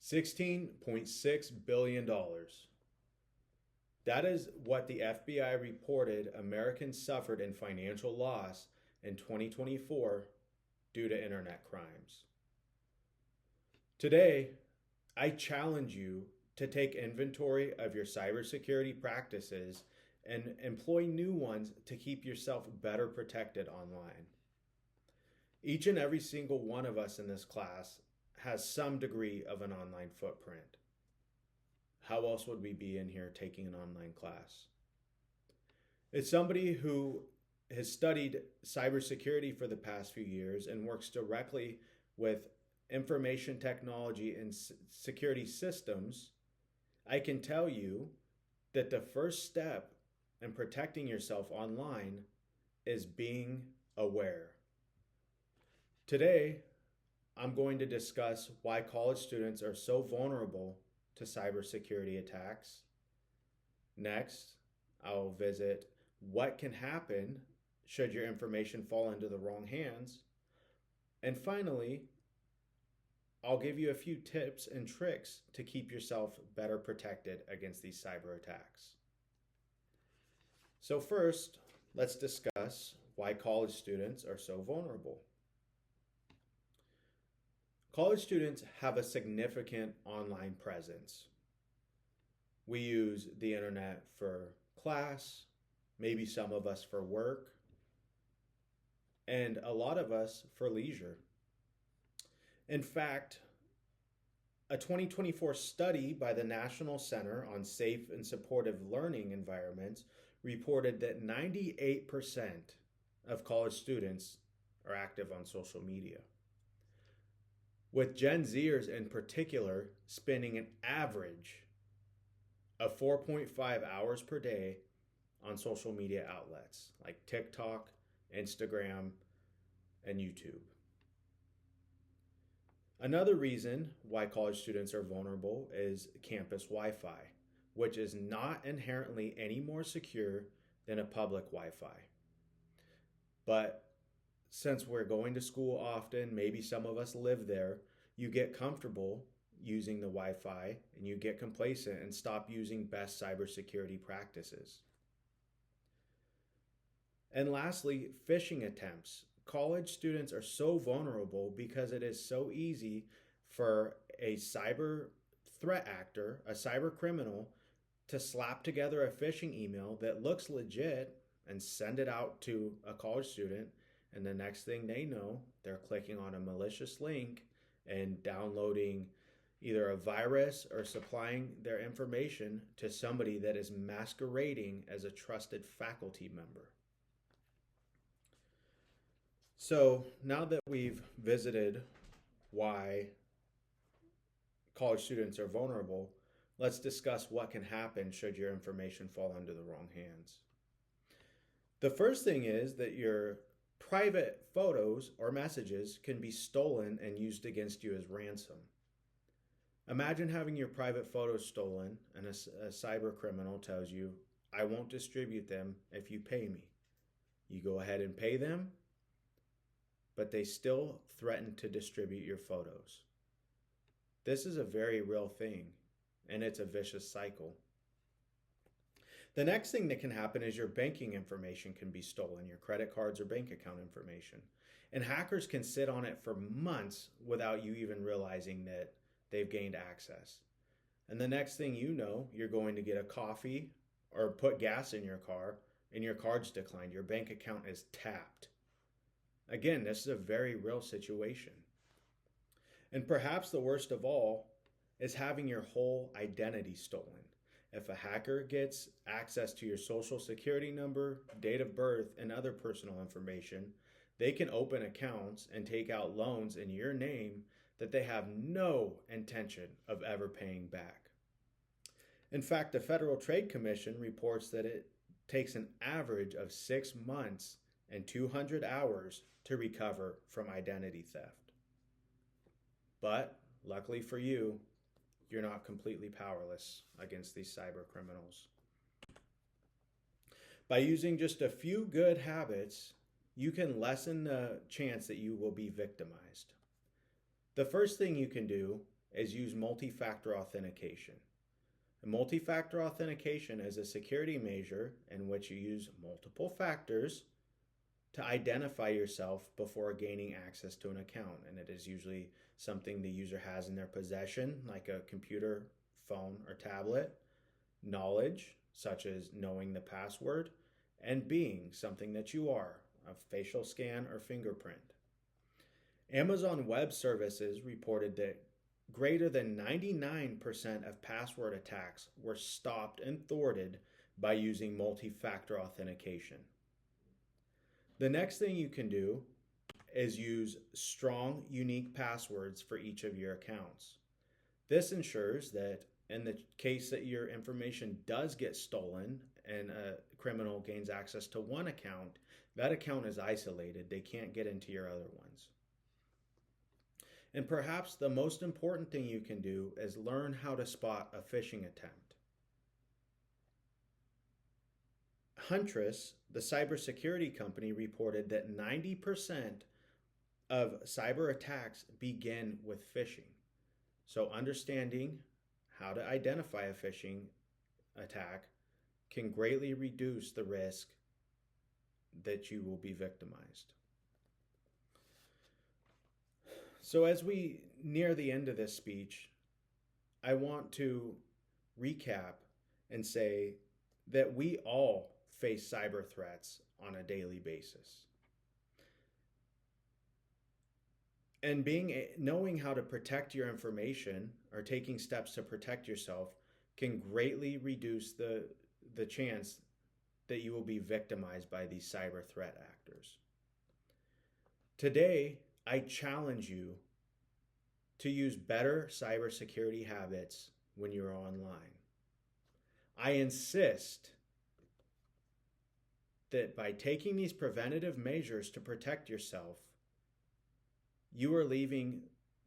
$16.6 billion. That is what the FBI reported Americans suffered in financial loss in 2024 due to internet crimes. Today, I challenge you to take inventory of your cybersecurity practices and employ new ones to keep yourself better protected online. Each and every single one of us in this class has some degree of an online footprint. How else would we be in here taking an online class? As somebody who has studied cybersecurity for the past few years and works directly with information technology and security systems, I can tell you that the first step in protecting yourself online is being aware. Today, I'm going to discuss why college students are so vulnerable to cybersecurity attacks. Next, I'll visit what can happen should your information fall into the wrong hands. And finally, I'll give you a few tips and tricks to keep yourself better protected against these cyber attacks. So first, let's discuss why college students are so vulnerable. College students have a significant online presence. We use the internet for class, maybe some of us for work, and a lot of us for leisure. In fact, a 2024 study by the National Center on Safe and Supportive Learning Environments reported that 98% of college students are active on social media, with Gen Zers in particular spending an average of 4.5 hours per day on social media outlets like TikTok, Instagram, and YouTube. Another reason why college students are vulnerable is campus Wi-Fi, which is not inherently any more secure than a public Wi-Fi. But since we're going to school often, maybe some of us live there, you get comfortable using the Wi-Fi and you get complacent and stop using best cybersecurity practices. And lastly, phishing attempts. College students are so vulnerable because it is so easy for a cyber threat actor, a cyber criminal, to slap together a phishing email that looks legit and send it out to a college student. And the next thing they know, they're clicking on a malicious link and downloading either a virus or supplying their information to somebody that is masquerading as a trusted faculty member. So now that we've visited why college students are vulnerable, let's discuss what can happen should your information fall into the wrong hands. The first thing is that your private photos or messages can be stolen and used against you as ransom. Imagine having your private photos stolen and a cyber criminal tells you, I won't distribute them if you pay me. You go ahead and pay them, but they still threaten to distribute your photos. This is a very real thing, and it's a vicious cycle. The next thing that can happen is your banking information can be stolen, your credit cards or bank account information. And hackers can sit on it for months without you even realizing that they've gained access. And the next thing you know, you're going to get a coffee or put gas in your car and your card's declined. Your bank account is tapped. Again, this is a very real situation. And perhaps the worst of all is having your whole identity stolen. If a hacker gets access to your social security number, date of birth, and other personal information, they can open accounts and take out loans in your name that they have no intention of ever paying back. In fact, the Federal Trade Commission reports that it takes an average of 6 months and 200 hours to recover from identity theft. But luckily for you, you're not completely powerless against these cyber criminals. By using just a few good habits, you can lessen the chance that you will be victimized. The first thing you can do is use multi-factor authentication. Multi-factor authentication is a security measure in which you use multiple factors to identify yourself before gaining access to an account. And it is usually something the user has in their possession, like a computer, phone, or tablet. Knowledge, such as knowing the password. And being, something that you are, a facial scan or fingerprint. Amazon Web Services reported that greater than 99% of password attacks were stopped and thwarted by using multi-factor authentication. The next thing you can do is use strong, unique passwords for each of your accounts. This ensures that in the case that your information does get stolen and a criminal gains access to one account, that account is isolated. They can't get into your other ones. And perhaps the most important thing you can do is learn how to spot a phishing attempt. Huntress, the cybersecurity company, reported that 90% of cyber attacks begin with phishing. So understanding how to identify a phishing attack can greatly reduce the risk that you will be victimized. So as we near the end of this speech, I want to recap and say that we all face cyber threats on a daily basis. And knowing how to protect your information or taking steps to protect yourself can greatly reduce the chance that you will be victimized by these cyber threat actors. Today, I challenge you to use better cybersecurity habits when you're online. I insist that by taking these preventative measures to protect yourself, you are leaving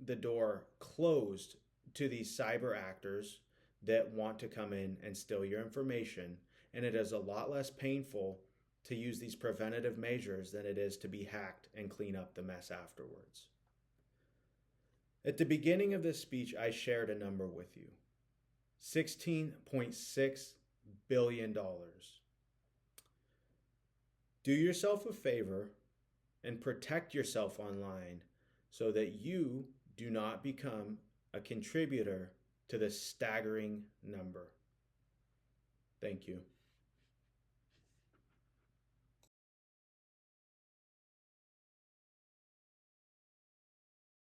the door closed to these cyber actors that want to come in and steal your information. And it is a lot less painful to use these preventative measures than it is to be hacked and clean up the mess afterwards. At the beginning of this speech, I shared a number with you. $16.6 billion. Do yourself a favor and protect yourself online so that you do not become a contributor to this staggering number. Thank you.